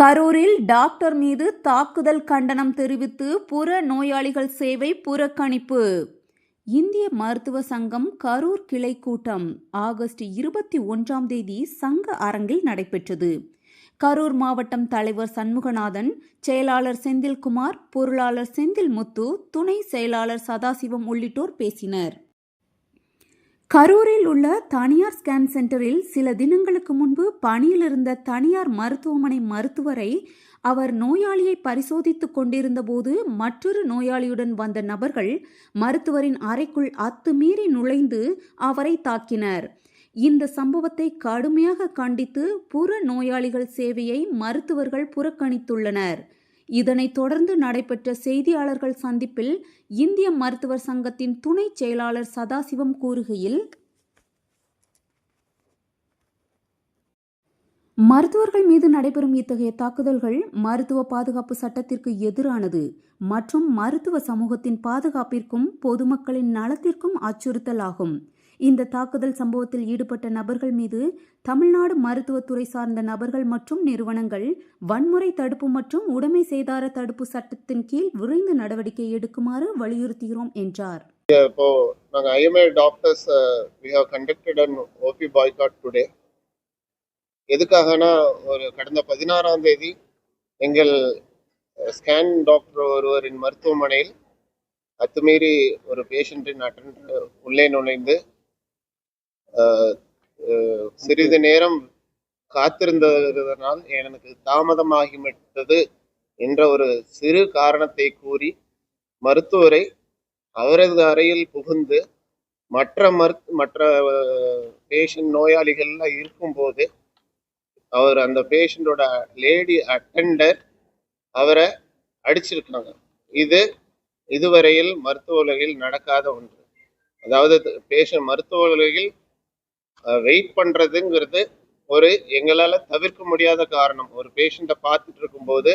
கரூரில் டாக்டர் மீது தாக்குதல் கண்டனம் தெரிவித்து புற நோயாளிகள் சேவை புறக்கணிப்பு. இந்திய மருத்துவ சங்கம் கரூர் கிளை கூட்டம் ஆகஸ்ட் 21 சங்க அரங்கில் நடைபெற்றது. கரூர் மாவட்டம் தலைவர் சண்முகநாதன், செயலாளர் செந்தில்குமார், பொருளாளர் செந்தில்முத்து, துணை செயலாளர் சதாசிவம் உள்ளிட்டோர் பேசினர். கரூரில் உள்ள தனியார் ஸ்கேன் சென்டரில் சில தினங்களுக்கு முன்பு பணியில் இருந்த தனியார் மருத்துவமனை மருத்துவரை அவர் நோயாளியை பரிசோதித்துக் கொண்டிருந்த போது மற்றொரு நோயாளியுடன் வந்த நபர்கள் மருத்துவரின் அறைக்குள் அத்துமீறி நுழைந்து அவரை தாக்கினர். இந்த சம்பவத்தை கடுமையாக கண்டித்து புற நோயாளிகள் சேவையை மருத்துவர்கள் புறக்கணித்துள்ளனர். இதனைத் தொடர்ந்து நடைபெற்ற செய்தியாளர்கள் சந்திப்பில் இந்திய மருத்துவர் சங்கத்தின் துணை செயலாளர் சதாசிவம் கூறுகையில், மருத்துவர்கள் மீது நடைபெறும் இத்தகைய தாக்குதல்கள் மருத்துவ பாதுகாப்பு சட்டத்திற்கு எதிரானது மற்றும் மருத்துவ சமூகத்தின் பாதுகாப்பிற்கும் பொதுமக்களின் நலத்திற்கும் அச்சுறுத்தல் ஆகும். இந்த தாக்குதல் சம்பவத்தில் ஈடுபட்ட நபர்கள் மீது தமிழ்நாடு மருத்துவத்துறை சார்ந்த நபர்கள் மற்றும் நிறுவனங்கள் வன்முறை தடுப்பு மற்றும் உடைமை சேதார தடுப்பு சட்டத்தின் கீழ் விரைந்து நடவடிக்கை எடுக்குமாறு வலியுறுத்துகிறோம் என்றார். இப்போ நாங்கள் IMA doctors we have conducted an OP boycott today. எதுக்காகனா, ஒரு கடந்த 16ஆம் தேதி எங்கள் ஸ்கேன் டாக்டர் ஒருவரின் மருத்துவமனையில் அத்துமீறி ஒரு பேஷண்டின் அட்டெண்டர் உள்ளே நுழைந்து சிறிது நேரம் காத்திருந்ததனால் எனக்கு தாமதமாகிவிட்டது என்ற ஒரு சிறு காரணத்தை கூறி மருத்துவரை அவரது அறையில் புகுந்து மற்ற பேஷண்ட் நோயாளிகள்லாம் இருக்கும்போது அந்த பேஷண்டோட லேடி அட்டெண்டர் அவரை அடிச்சிருக்காங்க. இதுவரையில் மருத்துவ உலகில் நடக்காத ஒன்று. அதாவது பேஷண்ட் மருத்துவ உலகில் வெயிட் பண்றதுங்கிறது எங்களால் தவிர்க்க முடியாத காரணம். ஒரு பேஷண்ட்டை பார்த்துட்டு இருக்கும்போது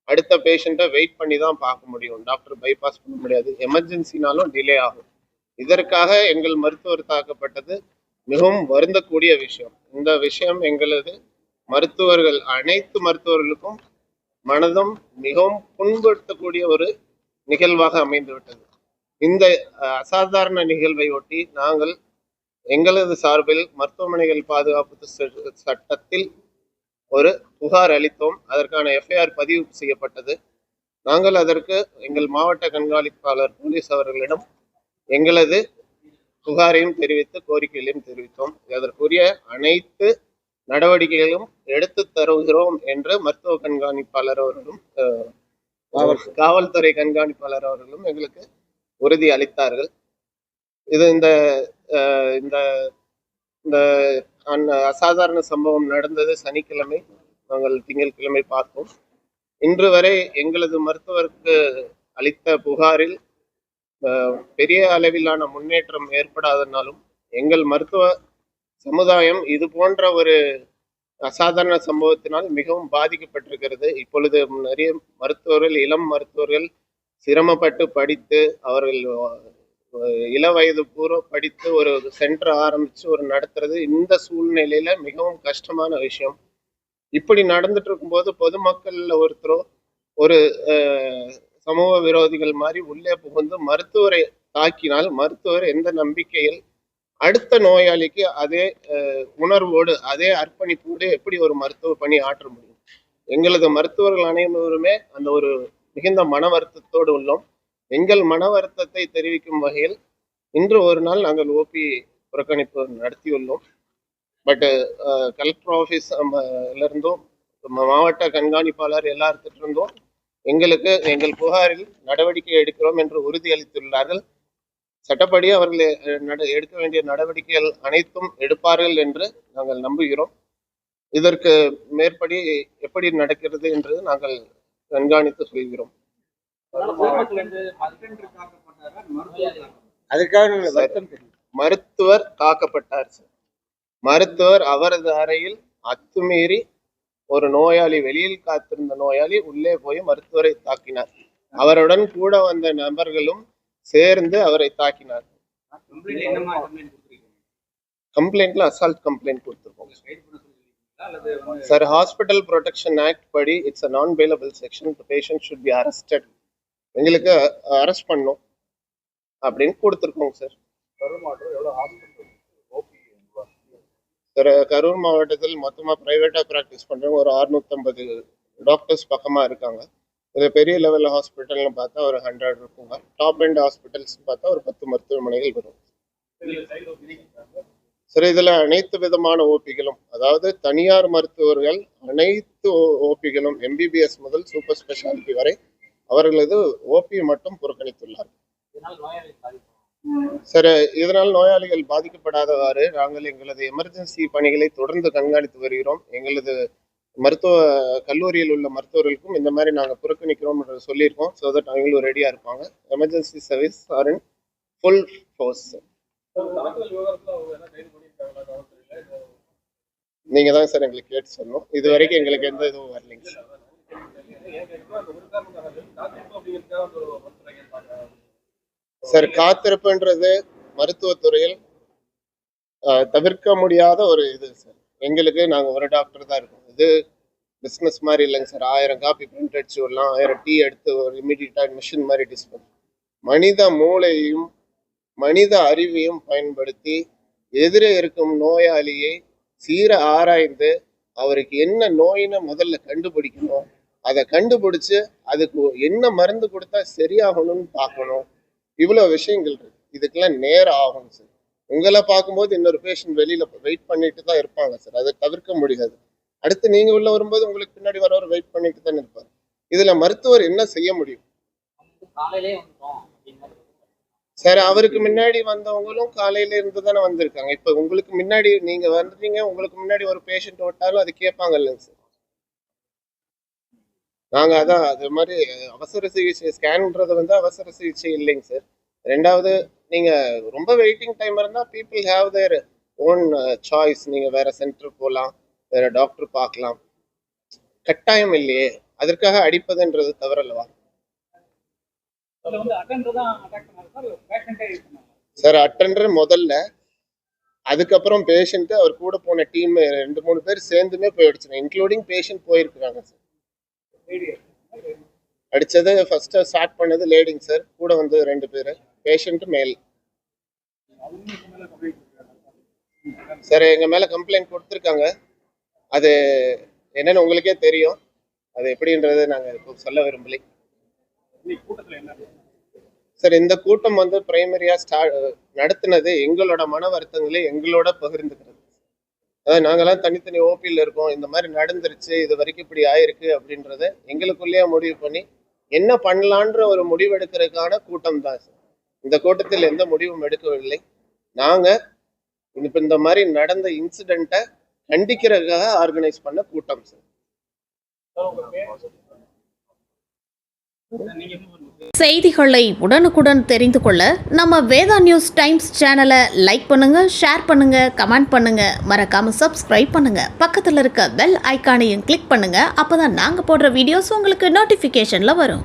அடுத்த பேஷண்ட்டை வெயிட் பண்ணி தான் பார்க்க முடியும். டாக்டர் பைபாஸ் பண்ண முடியாது. எமர்ஜென்சினாலும் டிலே ஆகும். இதற்காக எங்கள் மருத்துவர் தாக்கப்பட்டது மிகவும் வருந்தக்கூடிய விஷயம். இந்த விஷயம் எங்களது மருத்துவர்கள் அனைத்து மருத்துவர்களுக்கும் மனதும் மிகவும் புண்படுத்தக்கூடிய ஒரு நிகழ்வாக அமைந்துவிட்டது. இந்த அசாதாரண நிகழ்வை ஒட்டி நாங்கள் எங்களது சார்பில் மருத்துவமனைகள் பாதுகாப்பு சட்டத்தில் ஒரு புகார் அளித்தோம். அதற்கான FIR பதிவு செய்யப்பட்டது. நாங்கள் அதற்கு எங்கள் மாவட்ட கண்காணிப்பாளர் போலீஸ் அவர்களிடம் எங்களது புகாரையும் தெரிவித்து கோரிக்கைகளையும் தெரிவித்தோம். அதற்குரிய அனைத்து நடவடிக்கைகளும் எடுத்து தருகிறோம் என்று மருத்துவ கண்காணிப்பாளர் அவர்களும் காவல்துறை கண்காணிப்பாளர் அவர்களும் எங்களுக்கு உறுதி அளித்தார்கள். இது இந்த அசாதாரண சம்பவம் நடந்தது சனிக்கிழமை. நாங்கள் திங்கட்கிழமை பார்த்தோம். இன்று வரை எங்களது மருத்துவருக்கு அளித்த புகாரில் பெரிய அளவிலான முன்னேற்றம் ஏற்படாதனாலும் எங்கள் மருத்துவ சமுதாயம் இது போன்ற ஒரு அசாதாரண சம்பவத்தினால் மிகவும் பாதிக்கப்பட்டிருக்கிறது. இப்பொழுது நிறைய மருத்துவர்கள், இளம் மருத்துவர்கள் சிரமப்பட்டு படித்து அவர்கள் இள வயது பூர்வ படித்து ஒரு சென்டர் ஆரம்பிச்சு நடத்துறது இந்த சூழ்நிலையில மிகவும் கஷ்டமான விஷயம். இப்படி நடந்துட்டு இருக்கும்போது பொதுமக்கள்ல ஒருத்தரோ ஒரு சமூக விரோதிகள் மாதிரி உள்ளே புகுந்து மருத்துவரை தாக்கினால் மருத்துவர் எந்த நம்பிக்கையில் அடுத்த நோயாளிக்கு அதே உணர்வோடு அதே அர்ப்பணிப்போடு எப்படி ஒரு மருத்துவ பணி ஆற்ற முடியும்? எங்களது மருத்துவர்கள் அனைவருமே அந்த ஒரு மிகுந்த மன வருத்தத்தோடு உள்ளோம். எங்கள் மன வருத்தத்தை தெரிவிக்கும் வகையில் இன்று ஒரு நாள் நாங்கள் OP புறக்கணிப்பு நடத்தியுள்ளோம். பட் கலெக்டர் ஆஃபீஸ்ல மாவட்ட கண்காணிப்பாளர் எல்லாத்திட்ட இருந்தும் எங்கள் புகாரில் நடவடிக்கை எடுக்கிறோம் என்று உறுதியளித்துள்ளார்கள். சட்டப்படி அவர்கள் எடுக்க வேண்டிய நடவடிக்கைகள் அனைத்தும் எடுப்பார்கள் என்று நாங்கள் நம்புகிறோம். இதற்கு மேற்படி எப்படி நடக்கிறது என்று நாங்கள் கண்காணித்து சொல்கிறோம். மருத்துவர் காக்கப்பட்டார் சார். மருத்துவர் அவரது அறையில் அத்துமீறி ஒரு நோயாளி, வெளியில் காத்திருந்த நோயாளி உள்ளே போய் மருத்துவரை தாக்கினார். அவருடன் கூட வந்த நபர்களும் சேர்ந்து அவரை தாக்கினார். கம்ப்ளைண்ட்ல அசால்ட் கம்ப்ளைண்ட் கொடுத்துருக்கோம். சார் ஹாஸ்பிட்டல் ப்ரொடெக்ஷன் ஆக்ட் படி இட்ஸ் அ நான் bailable section. The patient should be arrested. எங்களுக்கு அரெஸ்ட் பண்ணும் அப்படின்னு கொடுத்துருக்கோங்க சார். சார் கரூர் மாவட்டத்தில் மொத்தமாக ப்ரைவேட்டாக ப்ராக்டிஸ் பண்ணுறவங்க ஒரு 650 டாக்டர்ஸ் பக்கமாக இருக்காங்க. இதில் பெரிய லெவலில் ஹாஸ்பிட்டல்னு பார்த்தா ஒரு 100 இருக்குங்க. டாப் எண்ட் ஹாஸ்பிட்டல்ஸ் பார்த்தா ஒரு 10 மருத்துவமனைகள் வரும். சார் இதில் அனைத்து விதமான ஓபிகளும், அதாவது தனியார் மருத்துவர்கள் அனைத்து ஓபிகளும் எம்பிபிஎஸ் முதல் சூப்பர் ஸ்பெஷாலிட்டி வரை அவர்களது ஓபி மட்டும் புறக்கணித்துள்ளார். சார் இதனால் நோயாளிகள் பாதிக்கப்படாதவாறு நாங்கள் எங்களது எமர்ஜென்சி பணிகளை தொடர்ந்து கண்காணித்து வருகிறோம். எங்களது மருத்துவ கல்லூரியில் உள்ள மருத்துவர்களுக்கும் இந்த மாதிரி நாங்கள் புறக்கணிக்கிறோம் சொல்லியிருக்கோம். ஸோ தட் அவங்களும் ரெடியாக இருப்பாங்க. Emergency service are in full force. நீங்கள் தான் சார் எங்களுக்கு கேட்டு சொல்லணும். இது வரைக்கும் எங்களுக்கு எந்த இதுவும் வரலைங்க சார். சார் காத்திருப்புன்றது மருத்துவத்துறையில் தவிர்க்க முடியாத ஒரு இது சார். எங்களுக்கு நாங்கள் ஒரு டாக்டர் தான் இருக்கோம். இது பிஸ்னஸ் மாதிரி இல்லைங்க சார். 1000 காப்பி பிரிண்ட் அடிச்சு விடலாம், 1000 டீ எடுத்து ஒரு இமீடியட்டாக மிஷின் மாதிரி டிஸ்போஸ். மனித மூளையும் மனித அறிவையும் பயன்படுத்தி எதிரே இருக்கும் நோயாளியை சீர ஆராய்ந்து அவருக்கு என்ன நோயின்னு முதல்ல கண்டுபிடிக்கணும். அதை கண்டுபிடிச்சு அதுக்கு என்ன மருந்து கொடுத்தா சரியாகணும்னு பார்க்கணும். இவ்வளோ விஷயங்கள் இருக்கு. இதுக்கெல்லாம் நேரம் ஆகும் சார். உங்களை பார்க்கும்போது இன்னொரு பேஷண்ட் வெளியில வெயிட் பண்ணிட்டு தான் இருப்பாங்க சார். அதை தவிர்க்க முடியாது. அடுத்து நீங்க உள்ள வரும்போது உங்களுக்கு பின்னாடி வரவர் வெயிட் பண்ணிட்டு தான் இருப்பார். இதுல மருத்துவர் என்ன செய்ய முடியும் சார்? அவருக்கு முன்னாடி வந்தவங்களும் காலையில இருந்து தானே வந்திருக்காங்க. இப்ப உங்களுக்கு முன்னாடி நீங்க வந்துட்டீங்க, உங்களுக்கு முன்னாடி ஒரு பேஷண்ட் விட்டாலும் அது கேட்பாங்க இல்லைங்க சார். நாங்க அதான் அது மாதிரி அவசர சிகிச்சை ஸ்கேன்ன்றது வந்து அவசர சிகிச்சை இல்லைங்க சார். ரெண்டாவது நீங்க ரொம்ப வெயிட்டிங் டைம் இருந்தா people have their own choice. நீங்க வேற சென்டர் போகலாம், வேற டாக்டர் பார்க்கலாம். கட்டாயம் இல்லையே, அதற்காக அடிப்பதுன்றது தவறல்லவா சார்? அட்டெண்டர் முதல்ல, அதுக்கப்புறம் பேஷண்ட், அவர் கூட போன டீம் 2-3 பேர் சேர்ந்துமே போய் அடிச்சிடும். இன்க்ளூடிங் பேஷண்ட் போயிருக்கிறாங்க சார். அடிச்சது ஃபர்ஸ்ட் ஸ்டார்ட் பண்ணது லேடிங் சார். கூட வந்து 2 பேர், பேஷண்ட் மேல் சார். எங்க மேல கம்ப்ளைண்ட் கொடுத்துருக்காங்க. அது என்னன்னு உங்களுக்கே தெரியும். அது எப்படின்றது நாங்க இப்போ சொல்ல விரும்பலை சார். இந்த கூட்டம் வந்து பிரைமரியா நடத்தினது எங்களோட மன வருத்தங்களை எங்களோட பகிர்ந்துக்கிறது. அதாவது நாங்கெல்லாம் தனித்தனி ஓபியில் இருக்கோம், இந்த மாதிரி நடந்துருச்சு, இது வரைக்கும் இப்படி ஆயிருக்கு அப்படின்றத எங்களுக்குள்ளேயே முடிவு பண்ணி என்ன பண்ணலான்ற ஒரு முடிவு எடுக்கிறதுக்கான கூட்டம் தான் சார். இந்த கூட்டத்தில் எந்த முடிவும் எடுக்கவில்லை. நாங்க இப்ப இந்த மாதிரி நடந்த இன்சிடென்ட்டை கண்டிக்கிறதுக்காக ஆர்கனைஸ் பண்ண கூட்டம் சார். செய்திகளை உடனுக்குடன் தெரிந்து கொள்ள நம்ம வேதா நியூஸ் டைம்ஸ் சேனலை லைக் பண்ணுங்க, ஷேர் பண்ணுங்க, கமெண்ட் பண்ணுங்க, மறக்காம சப்ஸ்கிரைப் பண்ணுங்க. பக்கத்தில் இருக்க பெல் ஐக்கானையும் கிளிக் பண்ணுங்க. அப்பதான் நாங்க போடுற வீடியோஸ் உங்களுக்கு நோட்டிபிகேஷன்ல வரும்.